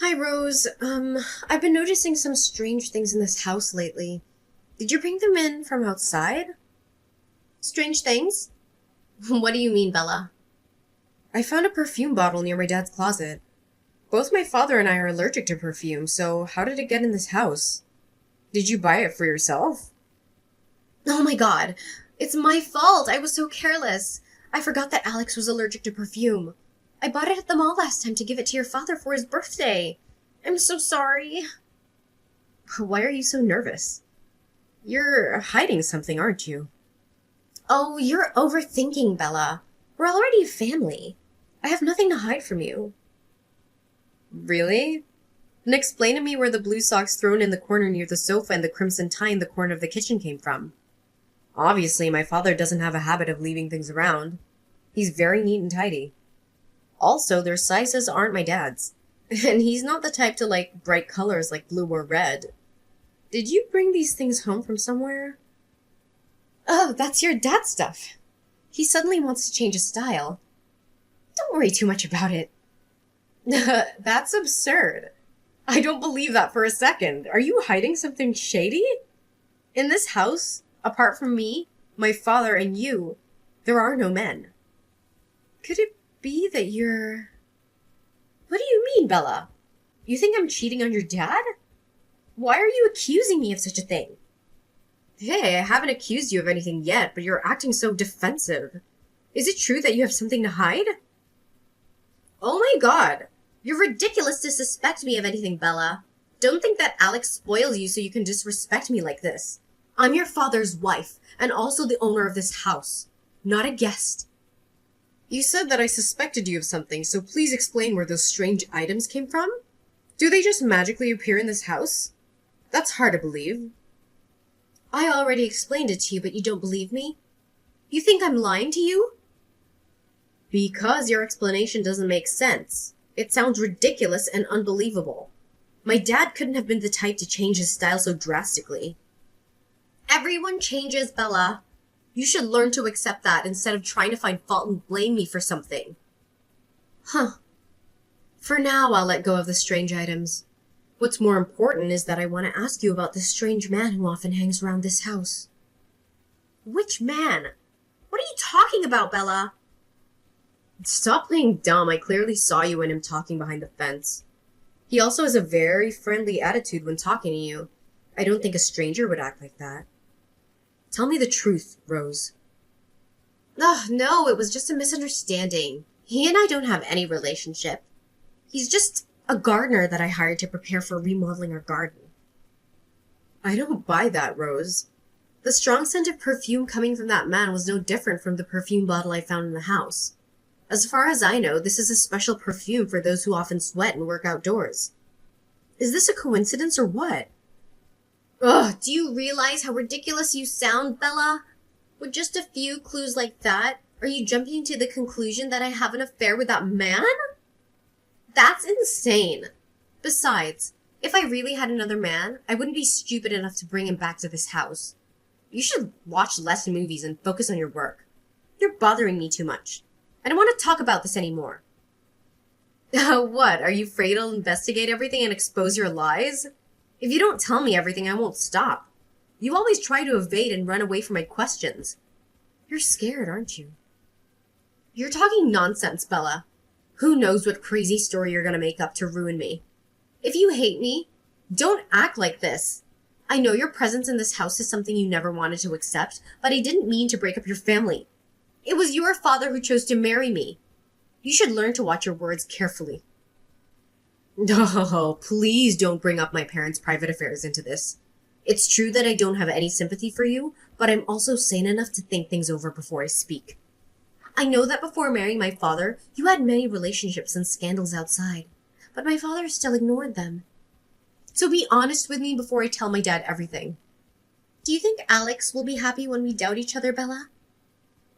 Hi, Rose. I've been noticing some strange things in this house lately. Did you bring them in from outside? Strange things? What do you mean, Bella? I found a perfume bottle near my dad's closet. Both my father and I are allergic to perfume, so how did it get in this house? Did you buy it for yourself? Oh my god. It's my fault. I was so careless. I forgot that Alex was allergic to perfume. I bought it at the mall last time to give it to your father for his birthday. I'm so sorry. Why are you so nervous? You're hiding something, aren't you? Oh, you're overthinking, Bella. We're already a family. I have nothing to hide from you. Really? Then explain to me where the blue socks thrown in the corner near the sofa and the crimson tie in the corner of the kitchen came from. Obviously, my father doesn't have a habit of leaving things around. He's very neat and tidy. Also, their sizes aren't my dad's. And he's not the type to like bright colors like blue or red. Did you bring these things home from somewhere? Oh, that's your dad's stuff. He suddenly wants to change his style. Don't worry too much about it. That's absurd. I don't believe that for a second. Are you hiding something shady? In this house, apart from me, my father, and you, there are no men. Could it be that you're... What do you mean, Bella? You think I'm cheating on your dad? Why are you accusing me of such a thing? Hey, I haven't accused you of anything yet, but you're acting so defensive. Is it true that you have something to hide? Oh my god! You're ridiculous to suspect me of anything, Bella. Don't think that Alex spoils you so you can disrespect me like this. I'm your father's wife, and also the owner of this house, not a guest. You said that I suspected you of something, so please explain where those strange items came from? Do they just magically appear in this house? That's hard to believe. I already explained it to you, but you don't believe me? You think I'm lying to you? Because your explanation doesn't make sense. It sounds ridiculous and unbelievable. My dad couldn't have been the type to change his style so drastically. Everyone changes, Bella. You should learn to accept that instead of trying to find fault and blame me for something. Huh. For now, I'll let go of the strange items. What's more important is that I want to ask you about this strange man who often hangs around this house. Which man? What are you talking about, Bella? Stop playing dumb. I clearly saw you and him talking behind the fence. He also has a very friendly attitude when talking to you. I don't think a stranger would act like that. Tell me the truth, Rose. Oh, no, it was just a misunderstanding. He and I don't have any relationship. He's just a gardener that I hired to prepare for remodeling our garden. I don't buy that, Rose. The strong scent of perfume coming from that man was no different from the perfume bottle I found in the house. As far as I know, this is a special perfume for those who often sweat and work outdoors. Is this a coincidence or what? Ugh, do you realize how ridiculous you sound, Bella? With just a few clues like that, are you jumping to the conclusion that I have an affair with that man? That's insane. Besides, if I really had another man, I wouldn't be stupid enough to bring him back to this house. You should watch less movies and focus on your work. You're bothering me too much. I don't want to talk about this anymore. What, are you afraid I'll investigate everything and expose your lies? If you don't tell me everything, I won't stop. You always try to evade and run away from my questions. You're scared, aren't you? You're talking nonsense, Bella. Who knows what crazy story you're gonna make up to ruin me. If you hate me, don't act like this. I know your presence in this house is something you never wanted to accept, but I didn't mean to break up your family. It was your father who chose to marry me. You should learn to watch your words carefully. Oh, please don't bring up my parents' private affairs into this. It's true that I don't have any sympathy for you, but I'm also sane enough to think things over before I speak. I know that before marrying my father, you had many relationships and scandals outside, but my father still ignored them. So be honest with me before I tell my dad everything. Do you think Alex will be happy when we doubt each other, Bella?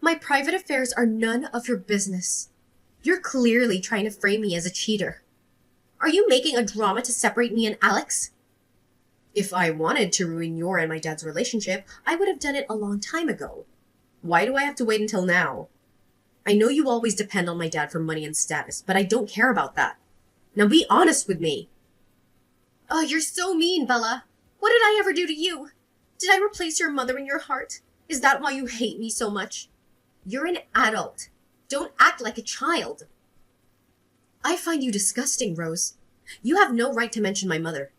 My private affairs are none of your business. You're clearly trying to frame me as a cheater. Are you making a drama to separate me and Alex? If I wanted to ruin your and my dad's relationship, I would have done it a long time ago. Why do I have to wait until now? I know you always depend on my dad for money and status, but I don't care about that. Now be honest with me. Oh, you're so mean, Bella. What did I ever do to you? Did I replace your mother in your heart? Is that why you hate me so much? You're an adult. Don't act like a child. I find you disgusting, Rose. You have no right to mention my mother.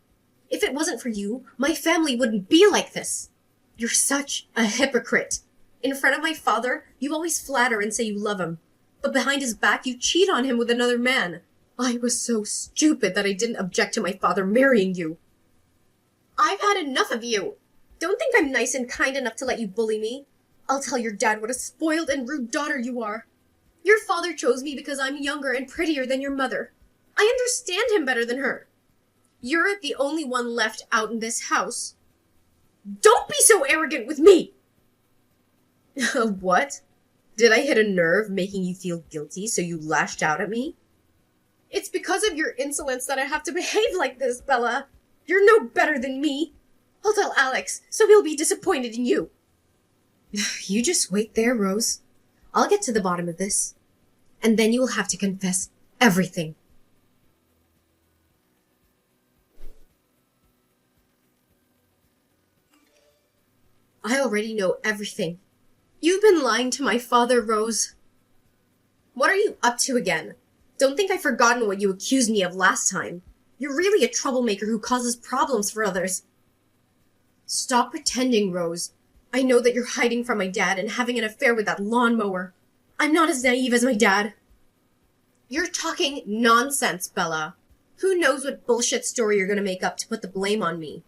If it wasn't for you, my family wouldn't be like this. You're such a hypocrite. In front of my father, you always flatter and say you love him. But behind his back, you cheat on him with another man. I was so stupid that I didn't object to my father marrying you. I've had enough of you. Don't think I'm nice and kind enough to let you bully me. I'll tell your dad what a spoiled and rude daughter you are. Your father chose me because I'm younger and prettier than your mother. I understand him better than her. You're the only one left out in this house. Don't be so arrogant with me! What? Did I hit a nerve making you feel guilty so you lashed out at me? It's because of your insolence that I have to behave like this, Bella. You're no better than me. I'll tell Alex, so he'll be disappointed in you. You just wait there, Rose. I'll get to the bottom of this. And then you will have to confess everything. I already know everything. You've been lying to my father, Rose. What are you up to again? Don't think I've forgotten what you accused me of last time. You're really a troublemaker who causes problems for others. Stop pretending, Rose. I know that you're hiding from my dad and having an affair with that lawnmower. I'm not as naive as my dad. You're talking nonsense, Bella. Who knows what bullshit story you're gonna make up to put the blame on me?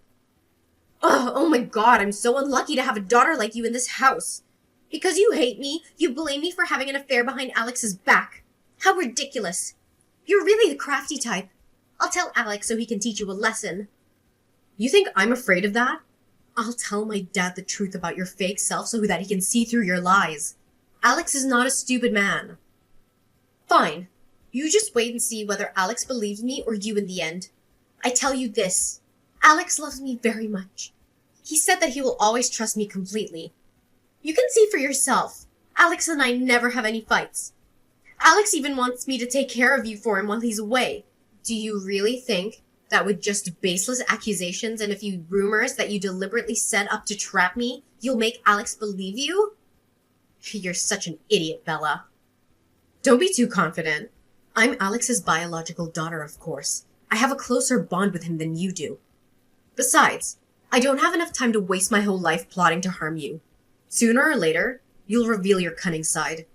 Oh my god, I'm so unlucky to have a daughter like you in this house. Because you hate me, you blame me for having an affair behind Alex's back. How ridiculous. You're really the crafty type. I'll tell Alex so he can teach you a lesson. You think I'm afraid of that? I'll tell my dad the truth about your fake self so that he can see through your lies. Alex is not a stupid man. Fine. You just wait and see whether Alex believes me or you in the end. I tell you this. Alex loves me very much. He said that he will always trust me completely. You can see for yourself. Alex and I never have any fights. Alex even wants me to take care of you for him while he's away. Do you really think that with just baseless accusations and a few rumors that you deliberately set up to trap me, you'll make Alex believe you? You're such an idiot, Bella. Don't be too confident. I'm Alex's biological daughter, of course. I have a closer bond with him than you do. Besides, I don't have enough time to waste my whole life plotting to harm you. Sooner or later, you'll reveal your cunning side.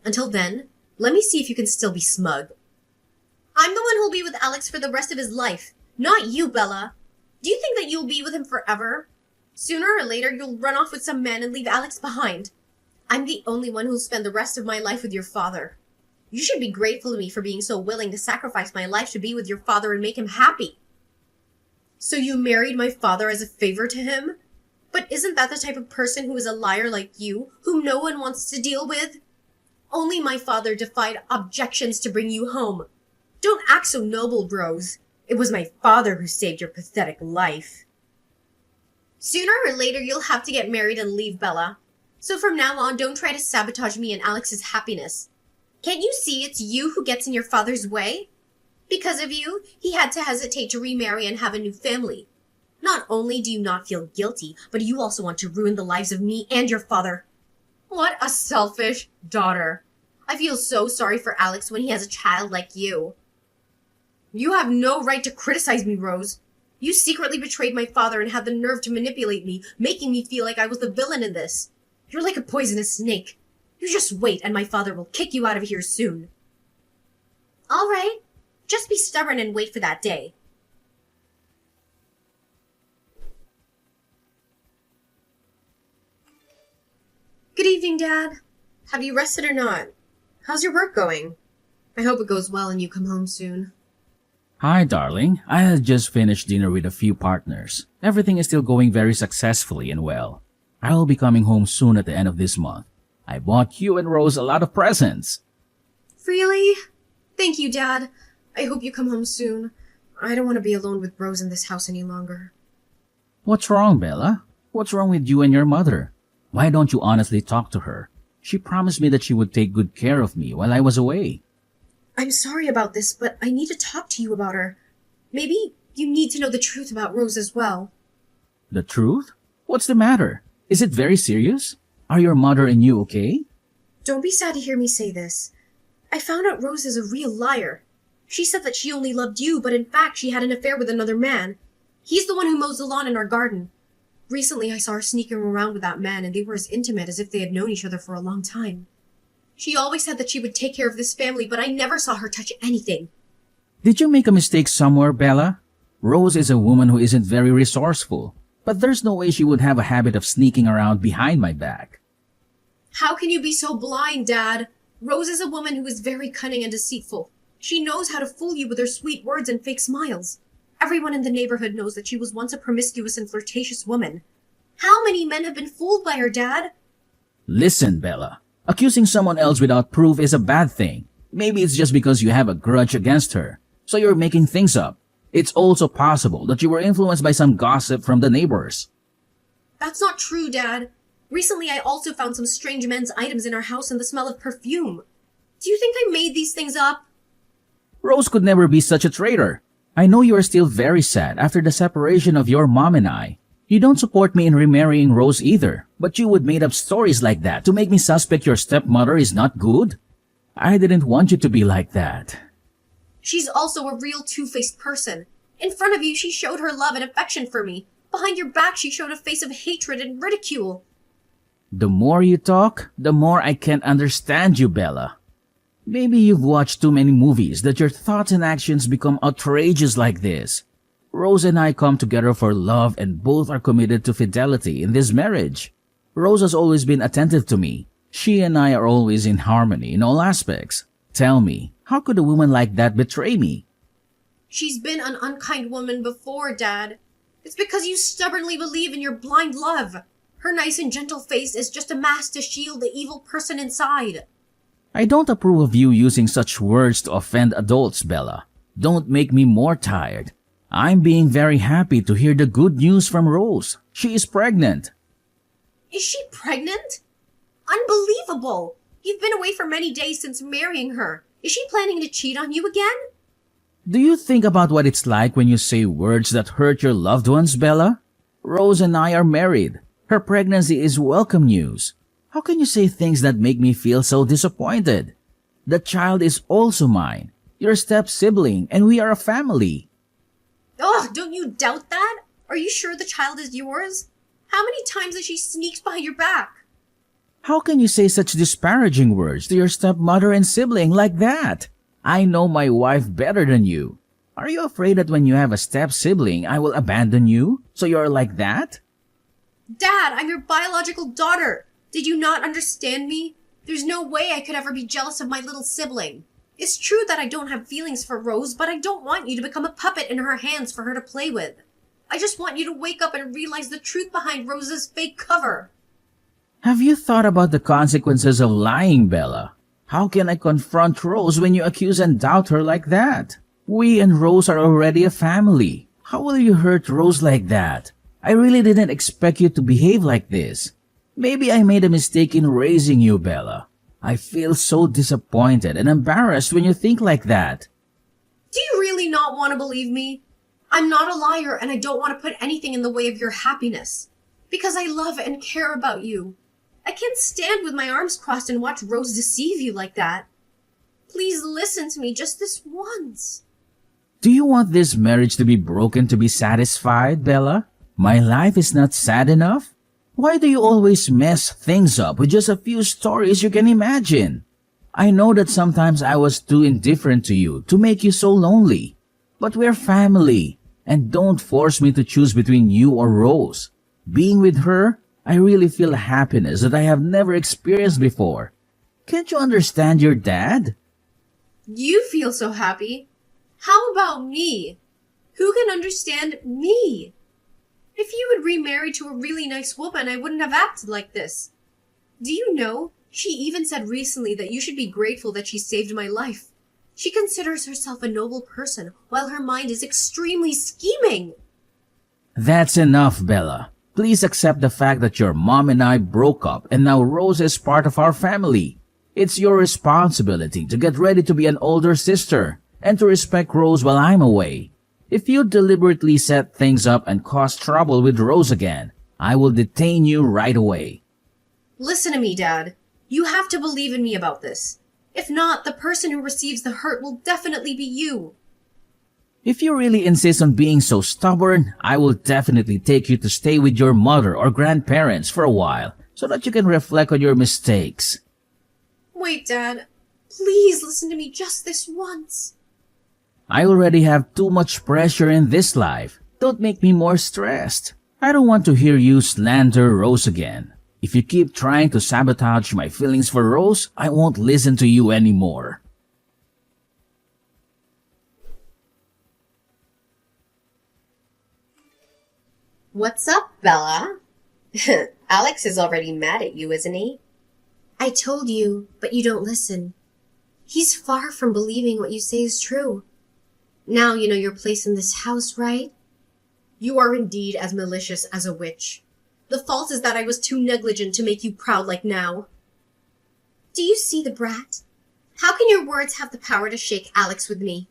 Until then, let me see if you can still be smug. I'm the one who'll be with Alex for the rest of his life, not you, Bella. Do you think that you'll be with him forever? Sooner or later, you'll run off with some man and leave Alex behind. I'm the only one who'll spend the rest of my life with your father. You should be grateful to me for being so willing to sacrifice my life to be with your father and make him happy. So you married my father as a favor to him? But isn't that the type of person who is a liar like you, whom no one wants to deal with? Only my father defied objections to bring you home. Don't act so noble, Rose. It was my father who saved your pathetic life. Sooner or later, you'll have to get married and leave, Bella. So from now on, don't try to sabotage me and Alex's happiness. Can't you see it's you who gets in your father's way? Because of you, he had to hesitate to remarry and have a new family. Not only do you not feel guilty, but you also want to ruin the lives of me and your father. What a selfish daughter. I feel so sorry for Alex when he has a child like you. You have no right to criticize me, Rose. You secretly betrayed my father and had the nerve to manipulate me, making me feel like I was the villain in this. You're like a poisonous snake. You just wait and my father will kick you out of here soon. All right. Just be stubborn and wait for that day. Good evening, Dad. Have you rested or not? How's your work going? I hope it goes well and you come home soon. Hi, darling. I had just finished dinner with a few partners. Everything is still going very successfully and well. I will be coming home soon at the end of this month. I bought you and Rose a lot of presents. Really? Thank you, Dad. I hope you come home soon. I don't want to be alone with Rose in this house any longer. What's wrong, Bella? What's wrong with you and your mother? Why don't you honestly talk to her? She promised me that she would take good care of me while I was away. I'm sorry about this, but I need to talk to you about her. Maybe You need to know the truth about Rose as well. The truth? What's the matter? Is it very serious? Are your mother and you okay? Don't be sad to hear me say this. I found out Rose is a real liar. She said that she only loved you, but in fact she had an affair with another man. He's the one who mows the lawn in our garden. Recently I saw her sneaking around with that man, and they were as intimate as if they had known each other for a long time. She always said that she would take care of this family, but I never saw her touch anything. Did you make a mistake somewhere, Bella? Rose is a woman who isn't very resourceful, but there's no way she would have a habit of sneaking around behind my back. How can you be so blind, Dad? Rose is a woman who is very cunning and deceitful. She knows how to fool you with her sweet words and fake smiles. Everyone in the neighborhood knows that she was once a promiscuous and flirtatious woman. How many men have been fooled by her, Dad? Listen, Bella. Accusing someone else without proof is a bad thing. Maybe it's just because you have a grudge against her, so you're making things up. It's also possible that you were influenced by some gossip from the neighbors. That's not true, Dad. Recently I also found some strange men's items in our house and the smell of perfume. Do you think I made these things up? Rose could never be such a traitor. I know you are still very sad after the separation of your mom and I. You don't support me in remarrying Rose either, but you would make up stories like that to make me suspect your stepmother is not good? I didn't want you to be like that. She's also a real two-faced person. In front of you, she showed her love and affection for me. Behind your back, she showed a face of hatred and ridicule. The more you talk, the more I can't understand you, Bella. Maybe you've watched too many movies that your thoughts and actions become outrageous like this. Rose and I come together for love and both are committed to fidelity in this marriage. Rose has always been attentive to me. She and I are always in harmony in all aspects. Tell me, how could a woman like that betray me? She's been an unkind woman before, Dad. It's because you stubbornly believe in your blind love. Her nice and gentle face is just a mask to shield the evil person inside. I don't approve of you using such words to offend adults, Bella. Don't make me more tired. I'm being very happy to hear the good news from Rose. She is pregnant. Is she pregnant? Unbelievable! You've been away for many days since marrying her. Is she planning to cheat on you again? Do you think about what it's like when you say words that hurt your loved ones, Bella? Rose and I are married. Her pregnancy is welcome news. How can you say things that make me feel so disappointed? The child is also mine, your step-sibling, and we are a family. Ugh, don't you doubt that? Are you sure the child is yours? How many times has she sneaked behind your back? How can you say such disparaging words to your stepmother and sibling like that? I know my wife better than you. Are you afraid that when you have a step-sibling, I will abandon you? So you're like that? Dad, I'm your biological daughter. Did you not understand me? There's no way I could ever be jealous of my little sibling. It's true that I don't have feelings for Rose, but I don't want you to become a puppet in her hands for her to play with. I just want you to wake up and realize the truth behind Rose's fake cover. Have you thought about the consequences of lying, Bella? How can I confront Rose when you accuse and doubt her like that? We and Rose are already a family. How will you hurt Rose like that? I really didn't expect you to behave like this. Maybe I made a mistake in raising you, Bella. I feel so disappointed and embarrassed when you think like that. Do you really not want to believe me? I'm not a liar and I don't want to put anything in the way of your happiness. Because I love and care about you. I can't stand with my arms crossed and watch Rose deceive you like that. Please listen to me just this once. Do you want this marriage to be broken to be satisfied, Bella? My life is not sad enough? Why do you always mess things up with just a few stories you can imagine? I know that sometimes I was too indifferent to you to make you so lonely. But we're family, and don't force me to choose between you or Rose. Being with her, I really feel a happiness that I have never experienced before. Can't you understand your dad? You feel so happy. How about me? Who can understand me? If you had remarried to a really nice woman, I wouldn't have acted like this. Do you know, she even said recently that you should be grateful that she saved my life. She considers herself a noble person, while her mind is extremely scheming. That's enough, Bella. Please accept the fact that your mom and I broke up and now Rose is part of our family. It's your responsibility to get ready to be an older sister and to respect Rose while I'm away. If you deliberately set things up and cause trouble with Rose again, I will detain you right away. Listen to me, Dad. You have to believe in me about this. If not, the person who receives the hurt will definitely be you. If you really insist on being so stubborn, I will definitely take you to stay with your mother or grandparents for a while so that you can reflect on your mistakes. Wait, Dad. Please listen to me just this once. I already have too much pressure in this life. Don't make me more stressed. I don't want to hear you slander Rose again. If you keep trying to sabotage my feelings for Rose, I won't listen to you anymore. What's up, Bella? Alex is already mad at you, isn't he? I told you, but you don't listen. He's far from believing what you say is true. Now you know your place in this house, right? You are indeed as malicious as a witch. The fault is that I was too negligent to make you proud like now. Do you see the brat? How can your words have the power to shake Alex with me?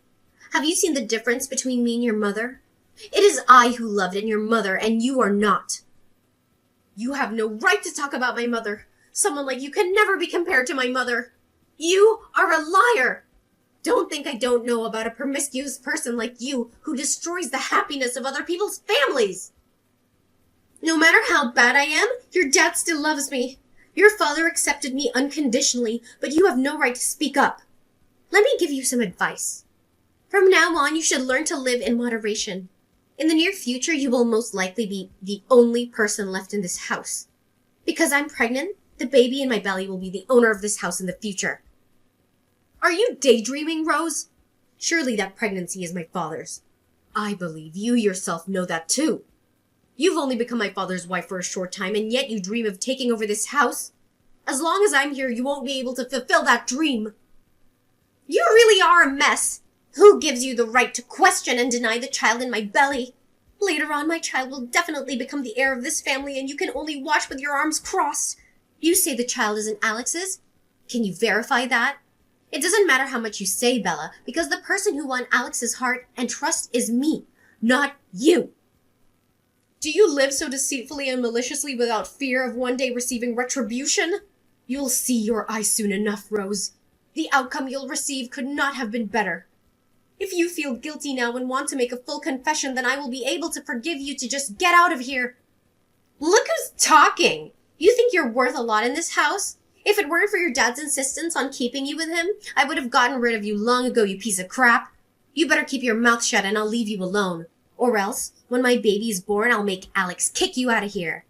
Have you seen the difference between me and your mother? It is I who loved and your mother, and you are not. You have no right to talk about my mother. Someone like you can never be compared to my mother. You are a liar. Don't think I don't know about a promiscuous person like you who destroys the happiness of other people's families. No matter how bad I am, your dad still loves me. Your father accepted me unconditionally, but you have no right to speak up. Let me give you some advice. From now on, you should learn to live in moderation. In the near future, you will most likely be the only person left in this house. Because I'm pregnant, the baby in my belly will be the owner of this house in the future. Are you daydreaming, Rose? Surely that pregnancy is my father's. I believe you yourself know that too. You've only become my father's wife for a short time, and yet you dream of taking over this house. As long as I'm here, you won't be able to fulfill that dream. You really are a mess. Who gives you the right to question and deny the child in my belly? Later on, my child will definitely become the heir of this family, and you can only watch with your arms crossed. You say the child isn't Alex's. Can you verify that? It doesn't matter how much you say, Bella, because the person who won Alex's heart and trust is me, not you. Do you live so deceitfully and maliciously without fear of one day receiving retribution? You'll see your eye soon enough, Rose. The outcome you'll receive could not have been better. If you feel guilty now and want to make a full confession, then I will be able to forgive you to just get out of here. Look who's talking. You think you're worth a lot in this house? If it weren't for your dad's insistence on keeping you with him, I would have gotten rid of you long ago, you piece of crap. You better keep your mouth shut and I'll leave you alone. Or else, when my baby is born, I'll make Alex kick you out of here.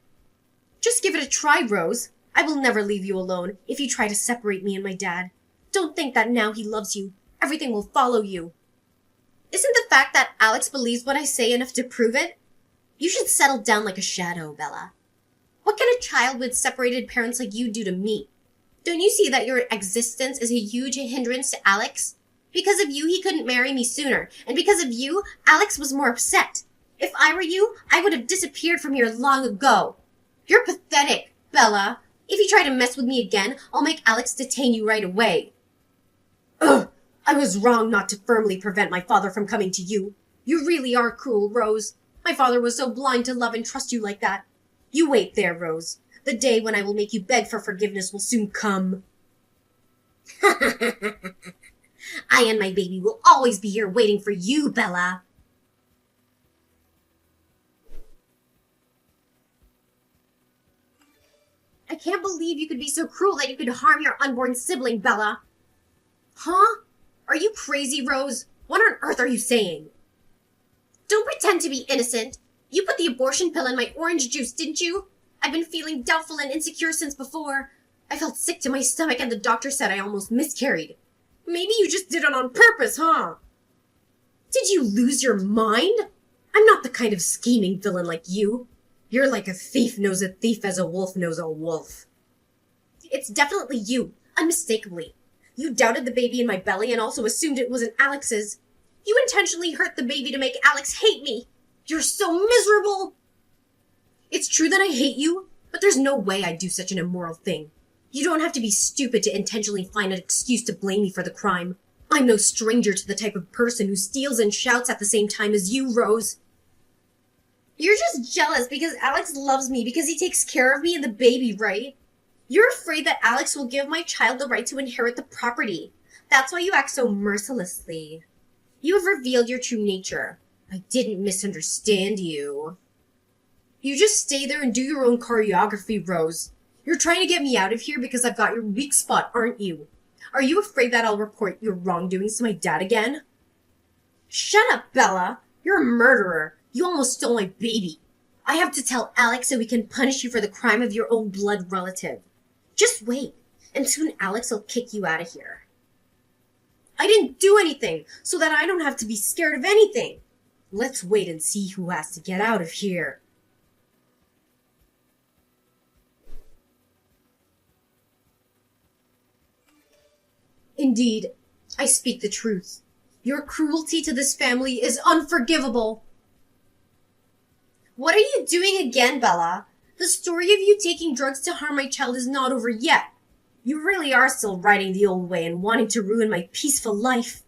Just give it a try, Rose. I will never leave you alone if you try to separate me and my dad. Don't think that now he loves you. Everything will follow you. Isn't the fact that Alex believes what I say enough to prove it? You should settle down like a shadow, Bella. What can a child with separated parents like you do to me? Don't you see that your existence is a huge hindrance to Alex? Because of you, he couldn't marry me sooner. And because of you, Alex was more upset. If I were you, I would have disappeared from here long ago. You're pathetic, Bella. If you try to mess with me again, I'll make Alex detain you right away. Ugh! I was wrong not to firmly prevent my father from coming to you. You really are cruel, Rose. My father was so blind to love and trust you like that. You wait there, Rose. The day when I will make you beg for forgiveness will soon come. I and my baby will always be here waiting for you, Bella. I can't believe you could be so cruel that you could harm your unborn sibling, Bella. Huh? Are you crazy, Rose? What on earth are you saying? Don't pretend to be innocent. You put the abortion pill in my orange juice, didn't you? I've been feeling doubtful and insecure since before. I felt sick to my stomach and the doctor said I almost miscarried. Maybe you just did it on purpose, huh? Did you lose your mind? I'm not the kind of scheming villain like you. You're like a thief knows a thief as a wolf knows a wolf. It's definitely you, unmistakably. You doubted the baby in my belly and also assumed it wasn't Alex's. You intentionally hurt the baby to make Alex hate me. You're so miserable. It's true that I hate you, but there's no way I'd do such an immoral thing. You don't have to be stupid to intentionally find an excuse to blame me for the crime. I'm no stranger to the type of person who steals and shouts at the same time as you, Rose. You're just jealous because Alex loves me because he takes care of me and the baby, right? You're afraid that Alex will give my child the right to inherit the property. That's why you act so mercilessly. You have revealed your true nature. I didn't misunderstand you. You just stay there and do your own choreography, Rose. You're trying to get me out of here because I've got your weak spot, aren't you? Are you afraid that I'll report your wrongdoings to my dad again? Shut up, Bella. You're a murderer. You almost stole my baby. I have to tell Alex so we can punish you for the crime of your own blood relative. Just wait, and soon Alex will kick you out of here. I didn't do anything, so that I don't have to be scared of anything. Let's wait and see who has to get out of here. Indeed, I speak the truth. Your cruelty to this family is unforgivable. What are you doing again, Bella? The story of you taking drugs to harm my child is not over yet. You really are still riding the old way and wanting to ruin my peaceful life.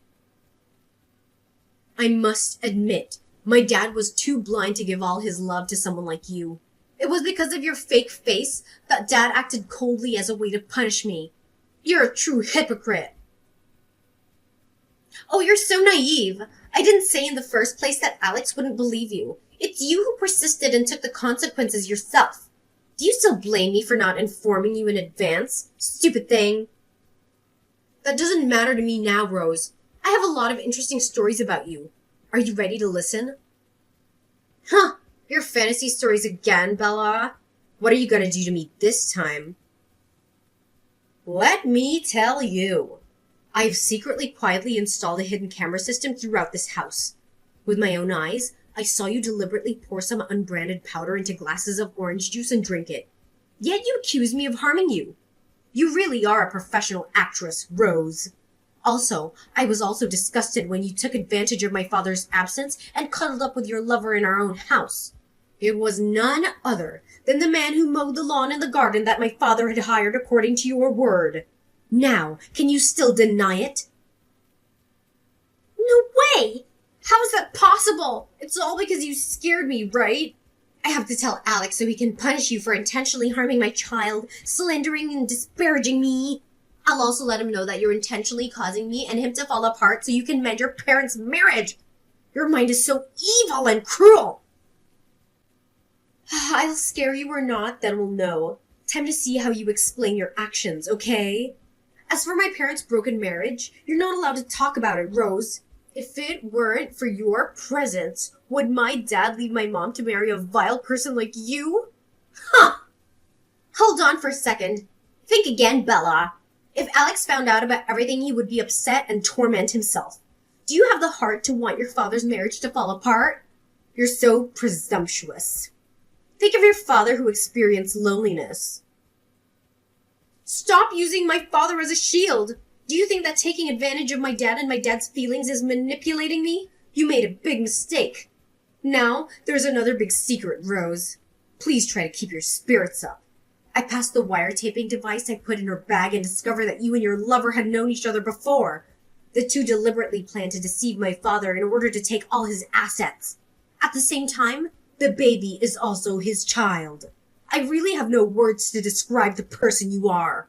I must admit, my dad was too blind to give all his love to someone like you. It was because of your fake face that Dad acted coldly as a way to punish me. You're a true hypocrite. Oh, you're so naive. I didn't say in the first place that Alex wouldn't believe you. It's you who persisted and took the consequences yourself. Do you still blame me for not informing you in advance? Stupid thing. That doesn't matter to me now, Rose. I have a lot of interesting stories about you. Are you ready to listen? Huh, your fantasy stories again, Bella. What are you gonna do to me this time? Let me tell you. I have secretly quietly installed a hidden camera system throughout this house. With my own eyes, I saw you deliberately pour some unbranded powder into glasses of orange juice and drink it. Yet you accuse me of harming you. You really are a professional actress, Rose. Also, I was also disgusted when you took advantage of my father's absence and cuddled up with your lover in our own house. It was none other than the man who mowed the lawn and the garden that my father had hired according to your word. Now, can you still deny it? No way! How is that possible? It's all because you scared me, right? I have to tell Alex so he can punish you for intentionally harming my child, slandering and disparaging me. I'll also let him know that you're intentionally causing me and him to fall apart so you can mend your parents' marriage. Your mind is so evil and cruel. I'll scare you or not, then we'll know. Time to see how you explain your actions, okay? As for my parents' broken marriage, you're not allowed to talk about it, Rose. If it weren't for your presence, would my dad leave my mom to marry a vile person like you? Huh! Hold on for a second. Think again, Bella. If Alex found out about everything, he would be upset and torment himself. Do you have the heart to want your father's marriage to fall apart? You're so presumptuous. Think of your father who experienced loneliness. Stop using my father as a shield. Do you think that taking advantage of my dad and my dad's feelings is manipulating me? You made a big mistake. Now, there's another big secret, Rose. Please try to keep your spirits up. I passed the wiretapping device I put in her bag and discovered that you and your lover had known each other before. The two deliberately planned to deceive my father in order to take all his assets. At the same time, the baby is also his child. I really have no words to describe the person you are.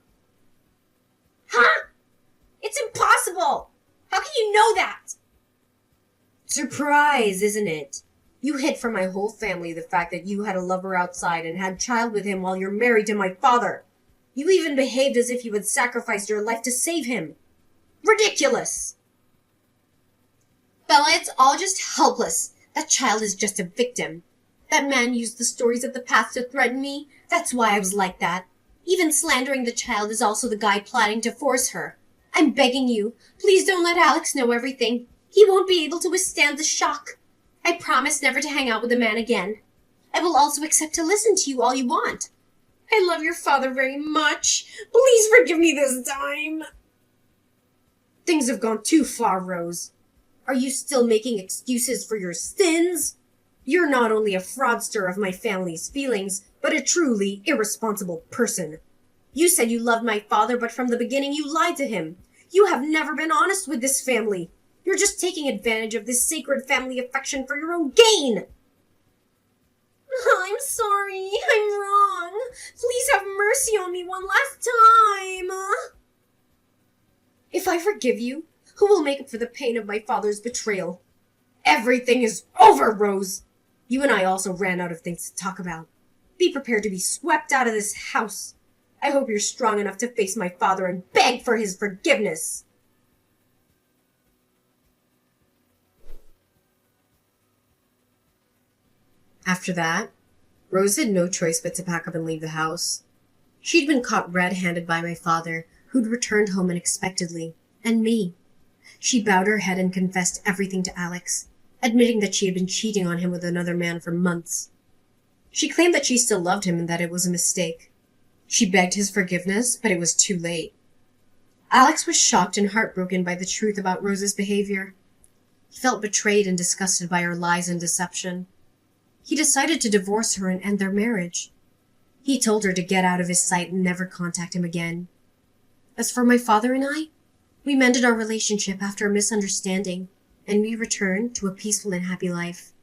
Huh? It's impossible! How can you know that? Surprise, isn't it? You hid from my whole family the fact that you had a lover outside and had a child with him while you're married to my father. You even behaved as if you had sacrificed your life to save him. Ridiculous! Bella, it's all just helpless. That child is just a victim. That man used the stories of the past to threaten me. That's why I was like that. Even slandering the child is also the guy plotting to force her. I'm begging you, please don't let Alex know everything. He won't be able to withstand the shock. I promise never to hang out with the man again. I will also accept to listen to you all you want. I love your father very much. Please forgive me this time. Things have gone too far, Rose. Are you still making excuses for your sins? You're not only a fraudster of my family's feelings, but a truly irresponsible person. You said you loved my father, but from the beginning you lied to him. You have never been honest with this family. You're just taking advantage of this sacred family affection for your own gain. I'm sorry. I'm wrong. Please have mercy on me one last time. If I forgive you, who will make up for the pain of my father's betrayal? Everything is over, Rose. You and I also ran out of things to talk about. Be prepared to be swept out of this house. I hope you're strong enough to face my father and beg for his forgiveness. After that, Rose had no choice but to pack up and leave the house. She'd been caught red-handed by my father, who'd returned home unexpectedly, and me. She bowed her head and confessed everything to Alex, admitting that she had been cheating on him with another man for months. She claimed that she still loved him and that it was a mistake. She begged his forgiveness, but it was too late. Alex was shocked and heartbroken by the truth about Rose's behavior. He felt betrayed and disgusted by her lies and deception. He decided to divorce her and end their marriage. He told her to get out of his sight and never contact him again. As for my father and I, we mended our relationship after a misunderstanding, and we returned to a peaceful and happy life.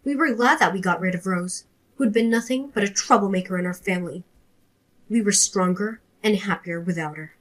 We were glad that we got rid of Rose, who had been nothing but a troublemaker in our family. We were stronger and happier without her.